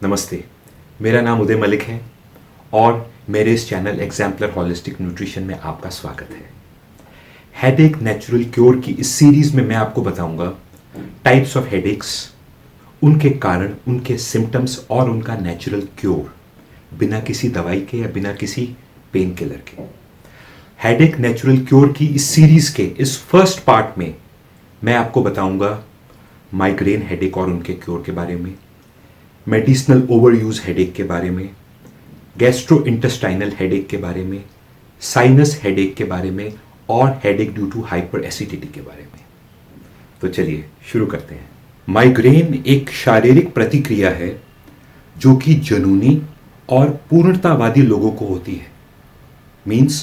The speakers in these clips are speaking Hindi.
नमस्ते। मेरा नाम उदय मलिक है और मेरे इस चैनल एग्जाम्पलर होलिस्टिक न्यूट्रिशन में आपका स्वागत है। हेडेक नेचुरल क्योर की इस सीरीज में मैं आपको बताऊंगा टाइप्स ऑफ हेडेक्स, उनके कारण, उनके सिम्टम्स और उनका नेचुरल क्योर, बिना किसी दवाई के या बिना किसी पेन किलर के। हेडेक नेचुरल क्योर की इस सीरीज के इस फर्स्ट पार्ट में मैं आपको बताऊंगा माइग्रेन हेडेक और उनके क्योर के बारे में, मेडिसिनल ओवरयूज हेडेक के बारे में, गैस्ट्रो इंटेस्टाइनल हेडेक के बारे में, साइनस हेडेक के बारे में और headache due to hyper acidity के बारे में। तो चलिए शुरू करते हैं। माइग्रेन एक शारीरिक प्रतिक्रिया है जो कि जुनूनी और पूर्णतावादी लोगों को होती है। मीन्स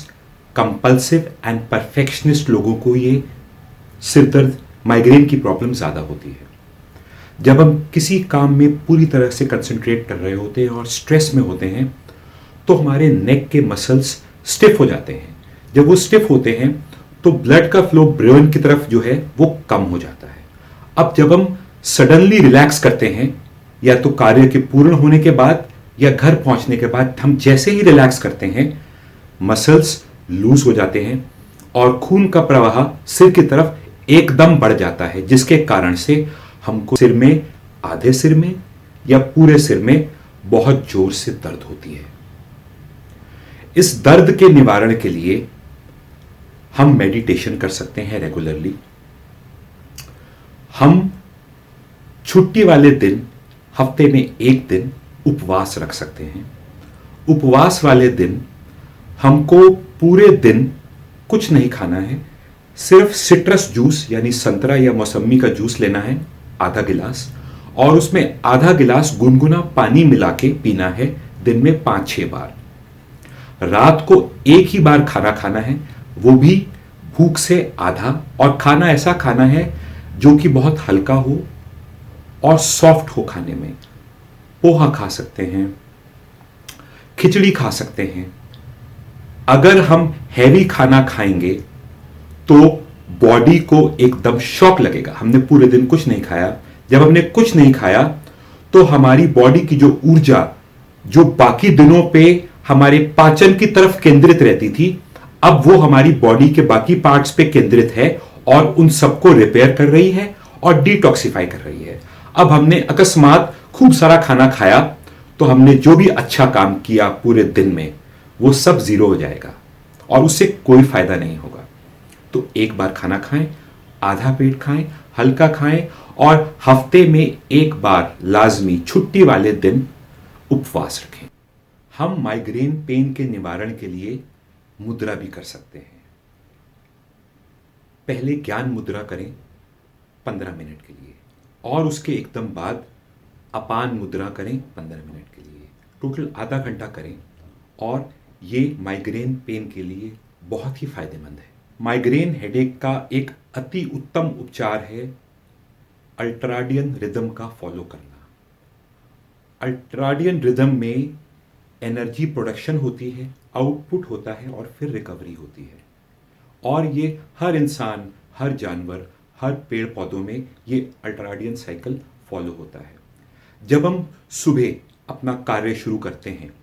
कंपल्सिव एंड परफेक्शनिस्ट लोगों को ये सिरदर्द, माइग्रेन की प्रॉब्लम ज़्यादा होती है। जब हम किसी काम में पूरी तरह से कंसंट्रेट कर रहे होते हैं और स्ट्रेस में होते हैं तो हमारे नेक के मसल्स स्टिफ हो जाते हैं। जब वो स्टिफ होते हैं तो ब्लड का फ्लो ब्रेन की तरफ जो है वो कम हो जाता है। अब जब हम सडनली रिलैक्स करते हैं, या तो कार्य के पूर्ण होने के बाद या घर पहुंचने के बाद, हम जैसे ही रिलैक्स करते हैं मसल्स लूज हो जाते हैं और खून का प्रवाह सिर की तरफ एकदम बढ़ जाता है, जिसके कारण से हमको सिर में, आधे सिर में या पूरे सिर में बहुत जोर से दर्द होती है। इस दर्द के निवारण के लिए हम मेडिटेशन कर सकते हैं रेगुलरली। हम छुट्टी वाले दिन हफ्ते में एक दिन उपवास रख सकते हैं। उपवास वाले दिन हमको पूरे दिन कुछ नहीं खाना है, सिर्फ सिट्रस जूस यानी संतरा या मौसम्मी का जूस लेना है आधा गिलास, और उसमें आधा गिलास गुनगुना पानी मिला के पीना है दिन में 5-6 बार। रात को एक ही बार खाना खाना है, वो भी भूख से आधा, और खाना ऐसा खाना है जो कि बहुत हल्का हो और सॉफ्ट हो खाने में। पोहा खा सकते हैं, खिचड़ी खा सकते हैं। अगर हम हैवी खाना खाएंगे तो बॉडी को एकदम शॉक लगेगा, हमने पूरे दिन कुछ नहीं खाया। जब हमने कुछ नहीं खाया तो हमारी बॉडी की जो ऊर्जा जो बाकी दिनों पे हमारे पाचन की तरफ केंद्रित रहती थी, अब वो हमारी बॉडी के बाकी पार्ट्स पे केंद्रित है और उन सबको रिपेयर कर रही है और डिटॉक्सिफाई कर रही है। अब हमने अकस्मात खूब सारा खाना खाया तो हमने जो भी अच्छा काम किया पूरे दिन में वो सब जीरो हो जाएगा और उससे कोई फायदा नहीं होगा। तो एक बार खाना खाएं, आधा पेट खाएं, हल्का खाएं, और हफ्ते में एक बार लाजमी छुट्टी वाले दिन उपवास रखें। हम माइग्रेन पेन के निवारण के लिए मुद्रा भी कर सकते हैं। पहले ज्ञान मुद्रा करें 15 मिनट के लिए, और उसके एकदम बाद अपान मुद्रा करें 15 मिनट के लिए। टोटल आधा घंटा करें, और ये माइग्रेन पेन के लिए बहुत ही फायदेमंद है। माइग्रेन हेडेक का एक अति उत्तम उपचार है अल्ट्राडियन रिदम का फॉलो करना। अल्ट्राडियन रिदम में एनर्जी प्रोडक्शन होती है, आउटपुट होता है और फिर रिकवरी होती है। और ये हर इंसान, हर जानवर, हर पेड़ पौधों में ये अल्ट्राडियन साइकिल फॉलो होता है। जब हम सुबह अपना कार्य शुरू करते हैं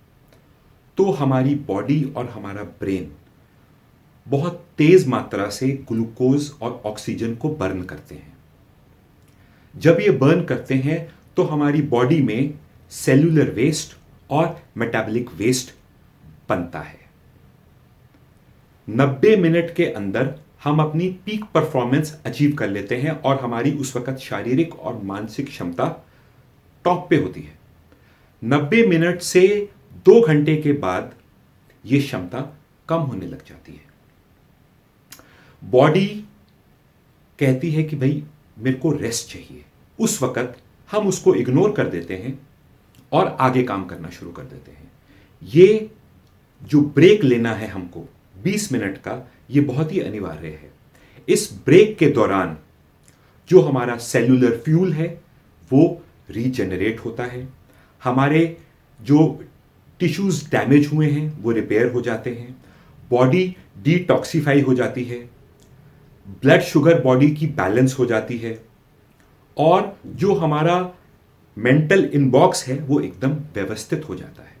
तो हमारी बॉडी और हमारा ब्रेन बहुत तेज मात्रा से ग्लूकोज और ऑक्सीजन को बर्न करते हैं। जब ये बर्न करते हैं तो हमारी बॉडी में सेल्यूलर वेस्ट और मेटाबॉलिक वेस्ट बनता है। 90 मिनट के अंदर हम अपनी पीक परफॉर्मेंस अचीव कर लेते हैं और हमारी उस वक्त शारीरिक और मानसिक क्षमता टॉप पे होती है। 90 मिनट से 2 घंटे के बाद यह क्षमता कम होने लग जाती है। बॉडी कहती है कि भाई मेरे को रेस्ट चाहिए। उस वक्त हम उसको इग्नोर कर देते हैं और आगे काम करना शुरू कर देते हैं। ये जो ब्रेक लेना है हमको 20 मिनट का, ये बहुत ही अनिवार्य है। इस ब्रेक के दौरान जो हमारा सेल्यूलर फ्यूल है वो रीजनरेट होता है, हमारे जो टिश्यूज डैमेज हुए हैं वो रिपेयर हो जाते हैं, बॉडी डिटॉक्सिफाई हो जाती है, ब्लड शुगर बॉडी की बैलेंस हो जाती है, और जो हमारा मेंटल इनबॉक्स है वो एकदम व्यवस्थित हो जाता है।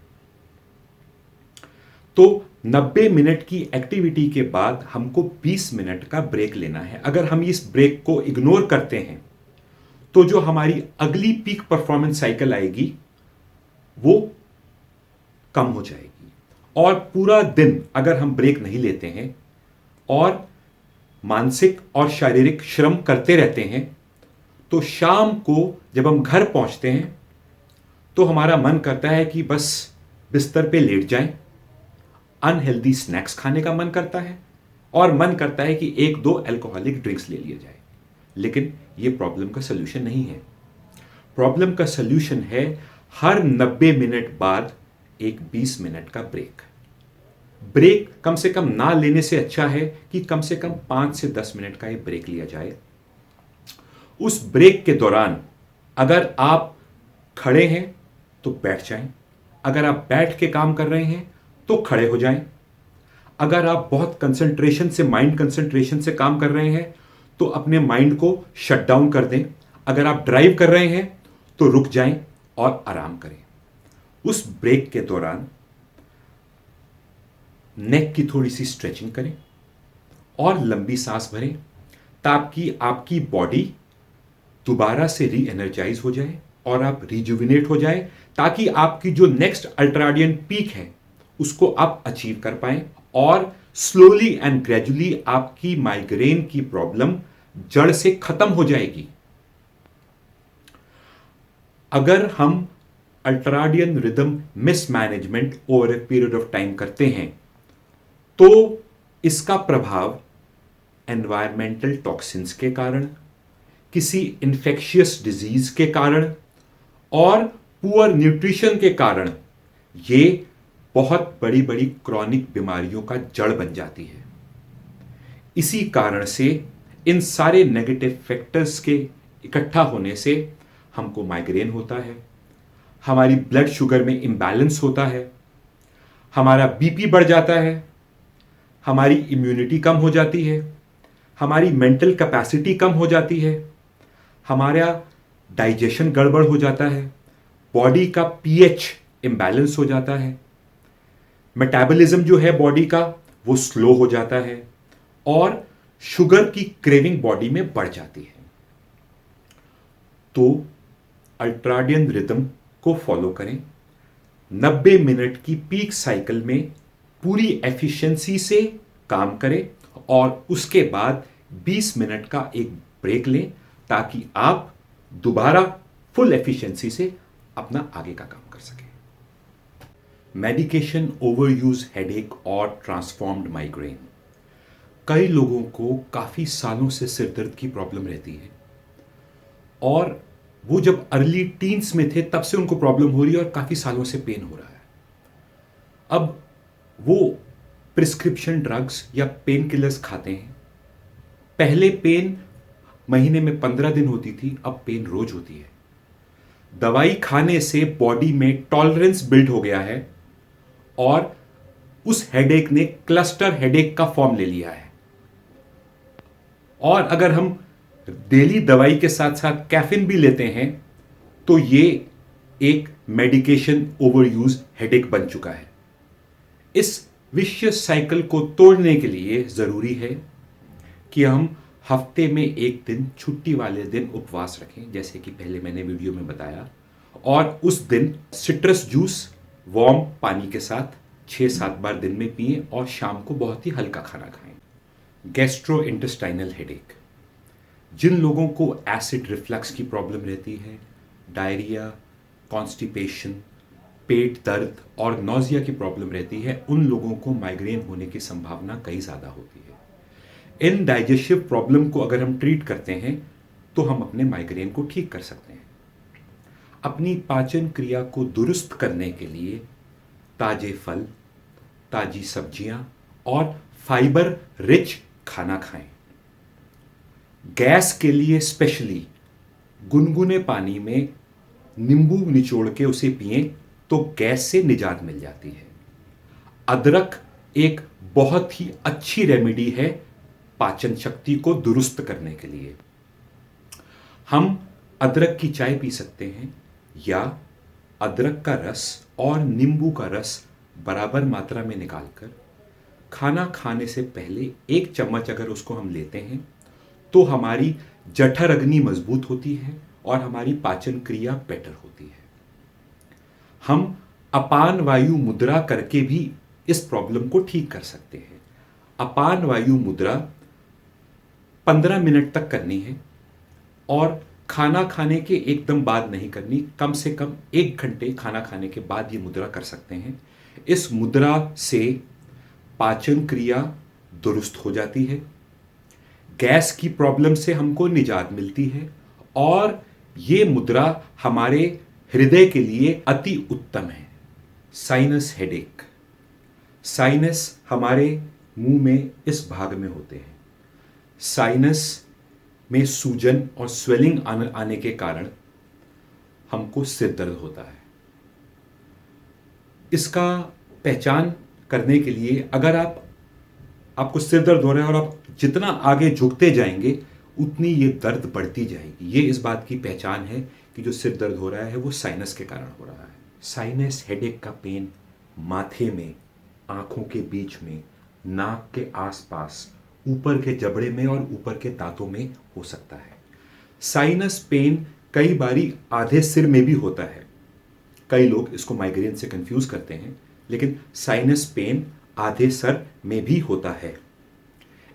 तो 90 मिनट की एक्टिविटी के बाद हमको 20 मिनट का ब्रेक लेना है। अगर हम इस ब्रेक को इग्नोर करते हैं तो जो हमारी अगली पीक परफॉर्मेंस साइकिल आएगी वो कम हो जाएगी। और पूरा दिन अगर हम ब्रेक नहीं लेते हैं और मानसिक और शारीरिक श्रम करते रहते हैं तो शाम को जब हम घर पहुंचते हैं तो हमारा मन करता है कि बस बिस्तर पे लेट जाएं, अनहेल्दी स्नैक्स खाने का मन करता है और मन करता है कि एक दो अल्कोहलिक ड्रिंक्स ले लिया जाए। लेकिन यह प्रॉब्लम का सलूशन नहीं है। प्रॉब्लम का सलूशन है हर 90 मिनट बाद एक 20 मिनट का ब्रेक। ब्रेक कम से कम ना लेने से अच्छा है कि कम से कम 5 से 10 मिनट का एक ब्रेक लिया जाए। उस ब्रेक के दौरान अगर आप खड़े हैं तो बैठ जाएं, अगर आप बैठ के काम कर रहे हैं तो खड़े हो जाएं, अगर आप बहुत कंसंट्रेशन से माइंड कंसंट्रेशन से काम कर रहे हैं तो अपने माइंड को शट डाउन कर दें, अगर आप ड्राइव कर रहे हैं तो रुक जाएं और आराम करें। उस ब्रेक के दौरान नेक की थोड़ी सी स्ट्रेचिंग करें और लंबी सांस भरें ताकि आपकी बॉडी दोबारा से री एनर्जाइज हो जाए और आप रिजुविनेट हो जाए, ताकि आपकी जो नेक्स्ट अल्ट्राडियन पीक है उसको आप अचीव कर पाएं और स्लोली एंड ग्रेजुअली आपकी माइग्रेन की प्रॉब्लम जड़ से खत्म हो जाएगी। अगर हम ultradian rhythm mismanagement over a period of time करते हैं तो इसका प्रभाव एनवायरमेंटल टॉक्सिन्स के कारण, किसी इन्फेक्शियस डिजीज के कारण और पुअर न्यूट्रिशन के कारण ये बहुत बड़ी बड़ी क्रॉनिक बीमारियों का जड़ बन जाती है। इसी कारण से इन सारे नेगेटिव फैक्टर्स के इकट्ठा होने से हमको माइग्रेन होता है, हमारी ब्लड शुगर में इम्बैलेंस होता है, हमारा बीपी बढ़ जाता है, हमारी इम्यूनिटी कम हो जाती है, हमारी मेंटल कैपेसिटी कम हो जाती है, हमारा डाइजेशन गड़बड़ हो जाता है, बॉडी का पीएच इम्बैलेंस हो जाता है, मेटाबॉलिज्म जो है बॉडी का वो स्लो हो जाता है और शुगर की क्रेविंग बॉडी में बढ़ जाती है। तो अल्ट्राडियन रिदम को फॉलो करें, 90 मिनट की पीक साइकिल में पूरी एफिशिएंसी से काम करें और उसके बाद 20 मिनट का एक ब्रेक लें ताकि आप दोबारा फुल एफिशिएंसी से अपना आगे का काम कर सकें। मेडिकेशन ओवरयूज हेडेक और ट्रांसफॉर्म्ड माइग्रेन। कई लोगों को काफ़ी सालों से सिर दर्द की प्रॉब्लम रहती है और वो जब अर्ली टीन्स में थे तब से उनको प्रॉब्लम हो रही है और काफ़ी सालों से पेन हो रहा है। अब वो प्रिस्क्रिप्शन ड्रग्स या पेन किलर्स खाते हैं। पहले पेन महीने में 15 दिन होती थी, अब पेन रोज होती है। दवाई खाने से बॉडी में टॉलरेंस बिल्ड हो गया है और उस हेडेक ने क्लस्टर हेडेक का फॉर्म ले लिया है। और अगर हम डेली दवाई के साथ साथ कैफीन भी लेते हैं तो ये एक मेडिकेशन ओवरयूज हेडेक बन चुका है। इस विशियस साइकिल को तोड़ने के लिए जरूरी है कि हम हफ्ते में एक दिन छुट्टी वाले दिन उपवास रखें, जैसे कि पहले मैंने वीडियो में बताया, और उस दिन सिट्रस जूस वार्म पानी के साथ 6-7 बार दिन में पिएं और शाम को बहुत ही हल्का खाना खाएं। गैस्ट्रो इंटेस्टाइनल हेडेक, जिन लोगों को एसिड रिफ्लक्स की प्रॉब्लम रहती है, डायरिया, कॉन्स्टिपेशन, पेट दर्द और नौजिया की प्रॉब्लम रहती है, उन लोगों को माइग्रेन होने की संभावना कई ज़्यादा होती है। इन डाइजेस्टिव प्रॉब्लम को अगर हम ट्रीट करते हैं तो हम अपने माइग्रेन को ठीक कर सकते हैं। अपनी पाचन क्रिया को दुरुस्त करने के लिए ताजे फल, ताजी सब्जियां और फाइबर रिच खाना खाएं। गैस के लिए स्पेशली गुनगुने पानी में नींबू निचोड़ के उसे पिएं तो गैस से निजात मिल जाती है। अदरक एक बहुत ही अच्छी रेमेडी है पाचन शक्ति को दुरुस्त करने के लिए। हम अदरक की चाय पी सकते हैं या अदरक का रस और नींबू का रस बराबर मात्रा में निकालकर खाना खाने से पहले 1 चम्मच अगर उसको हम लेते हैं तो हमारी जठर अग्नि मजबूत होती है और हमारी पाचन क्रिया बेटर होती है। हम अपान वायु मुद्रा करके भी इस प्रॉब्लम को ठीक कर सकते हैं। अपान वायु मुद्रा 15 मिनट तक करनी है और खाना खाने के एकदम बाद नहीं करनी, कम से कम 1 घंटे खाना खाने के बाद ये मुद्रा कर सकते हैं। इस मुद्रा से पाचन क्रिया दुरुस्त हो जाती है, गैस की प्रॉब्लम से हमको निजात मिलती है और ये मुद्रा हमारे हृदय के लिए अति उत्तम है। साइनस हेडेक, साइनस हमारे मुंह में इस भाग में होते हैं। साइनस में सूजन और स्वेलिंग आने के कारण हमको सिर दर्द होता है। इसका पहचान करने के लिए अगर आपको सिर दर्द हो रहा है और आप जितना आगे झुकते जाएंगे उतनी ये दर्द बढ़ती जाएगी, ये इस बात की पहचान है कि जो सिर दर्द हो रहा है वो साइनस के कारण हो रहा है। साइनस हेडेक का पेन माथे में, आंखों के बीच में, नाक के आसपास, ऊपर के जबड़े में और ऊपर के दांतों में हो सकता है। साइनस पेन कई बारी आधे सिर में भी होता है। कई लोग इसको माइग्रेन से कंफ्यूज करते हैं, लेकिन साइनस पेन आधे सर में भी होता है।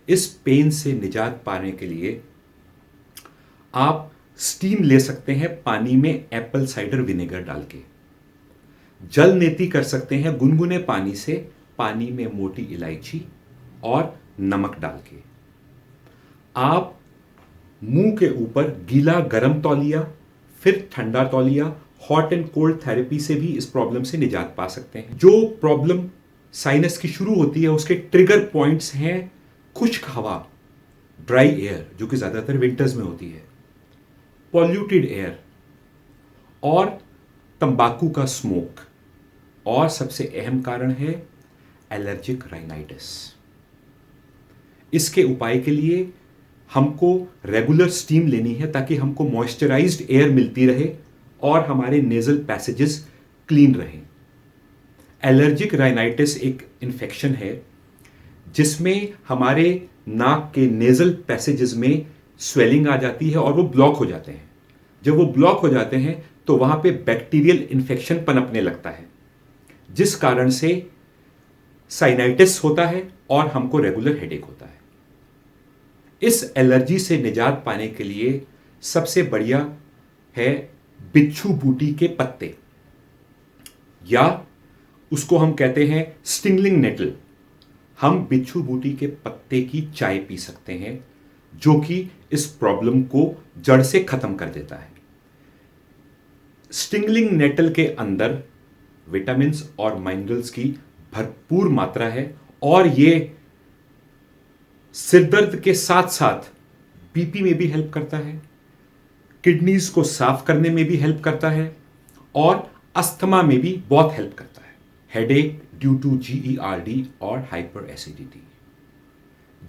इस पेन से निजात पाने के लिए आप स्टीम ले सकते हैं पानी में एप्पल साइडर विनेगर डाल के। जल नेती कर सकते हैं गुनगुने पानी से, पानी में मोटी इलायची और नमक डाल के। आप मुंह के ऊपर गीला गर्म तौलिया, फिर ठंडा तौलिया, हॉट एंड कोल्ड थेरेपी से भी इस प्रॉब्लम से निजात पा सकते हैं। जो प्रॉब्लम साइनस की शुरू होती है उसके ट्रिगर पॉइंट्स हैं खुश्क हवा, ड्राई एयर, जो कि ज्यादातर विंटर्स में होती है, पॉल्यूटेड एयर और तंबाकू का स्मोक, और सबसे अहम कारण है एलर्जिक राइनाइटिस। इसके उपाय के लिए हमको रेगुलर स्टीम लेनी है ताकि हमको मॉइस्चराइज्ड एयर मिलती रहे और हमारे नेजल पैसेजेस क्लीन रहें। एलर्जिक राइनाइटिस एक इन्फेक्शन है जिसमें हमारे नाक के नेजल पैसेजेस में स्वेलिंग आ जाती है और वो ब्लॉक हो जाते हैं। जब वो ब्लॉक हो जाते हैं तो वहां पे बैक्टीरियल इन्फेक्शन पनपने लगता है, जिस कारण से साइनाइटिस होता है और हमको रेगुलर हेडेक होता है। इस एलर्जी से निजात पाने के लिए सबसे बढ़िया है बिच्छू बूटी के पत्ते, या उसको हम कहते हैं स्टिंगलिंग नेटल। हम बिच्छू बूटी के पत्ते की चाय पी सकते हैं जो कि इस प्रॉब्लम को जड़ से खत्म कर देता है। स्टिंगलिंग नेटल के अंदर विटामिन्स और मिनरल्स की भरपूर मात्रा है और ये सिरदर्द के साथ साथ बीपी में भी हेल्प करता है, किडनीज को साफ करने में भी हेल्प करता है और अस्थमा में भी बहुत हेल्प करता है। हेडेक ड्यू टू GERD और hyper acidity.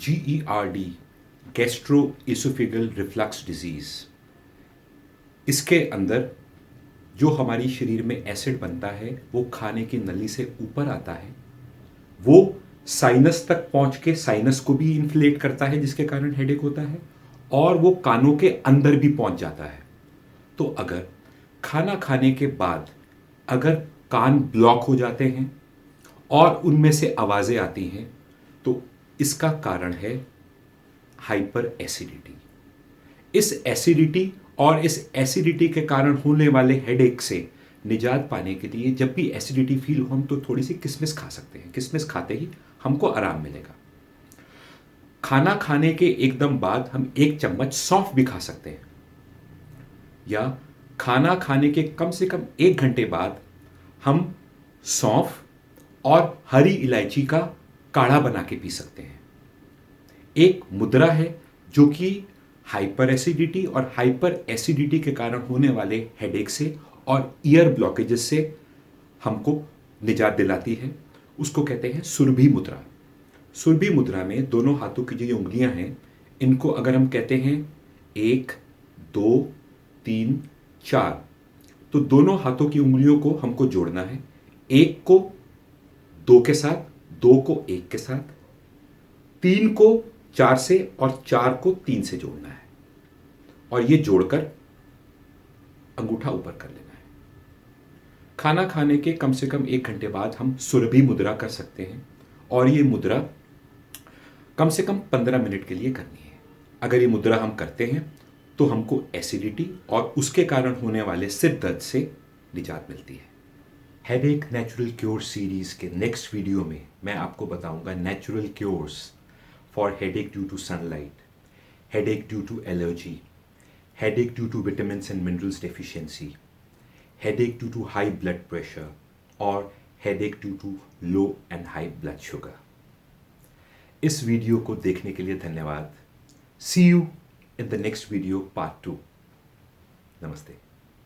GERD gastro oesophageal reflux disease, इसके अंदर जो हमारी शरीर में एसिड बनता है वो खाने की नली से ऊपर आता है, वो साइनस तक पहुंच के साइनस को भी इन्फ्लेट करता है जिसके कारण हेडेक होता है, और वो कानों के अंदर भी पहुंच जाता है। तो अगर खाना खाने के बाद अगर कान ब्लॉक हो जाते हैं और उनमें से आवाजें आती हैं तो इसका कारण है हाइपर एसिडिटी। इस एसिडिटी और इस एसिडिटी के कारण होने वाले हेडेक से निजात पाने के लिए जब भी एसिडिटी फील हो हम तो थोड़ी सी किशमिश खा सकते हैं। किशमिश खाते ही हमको आराम मिलेगा। खाना खाने के एकदम बाद हम 1 चम्मच सौंफ भी खा सकते हैं, या खाना खाने के कम से कम 1 घंटे बाद हम सौंफ और हरी इलायची का काढ़ा बना के पी सकते हैं। एक मुद्रा है जो कि हाइपर एसिडिटी और हाइपर एसिडिटी के कारण होने वाले हेडेक से और ईयर ब्लॉकेजेस से हमको निजात दिलाती है। उसको कहते हैं सुरभि मुद्रा। सुरभि मुद्रा में दोनों हाथों की जो उंगलियां हैं इनको अगर हम कहते हैं 1 2 3 4, तो दोनों हाथों की उंगलियों को हमको जोड़ना है, एक को दो के साथ, दो को एक के साथ, तीन को चार से और चार को तीन से जोड़ना है और ये जोड़कर अंगूठा ऊपर कर लेना है। खाना खाने के कम से कम 1 घंटे बाद हम सुरभि मुद्रा कर सकते हैं और ये मुद्रा कम से कम 15 मिनट के लिए करनी है। अगर ये मुद्रा हम करते हैं तो हमको एसिडिटी और उसके कारण होने वाले सिर दर्द से निजात मिलती है। हेडेक नेचुरल क्योर सीरीज के नेक्स्ट वीडियो में मैं आपको बताऊंगा natural cures for headache due to sunlight, headache due to allergy, headache due to vitamins and minerals deficiency, headache due to high blood pressure और headache due to low and high blood sugar. इस वीडियो को देखने के लिए धन्यवाद। See you in the next video, part 2. Namaste.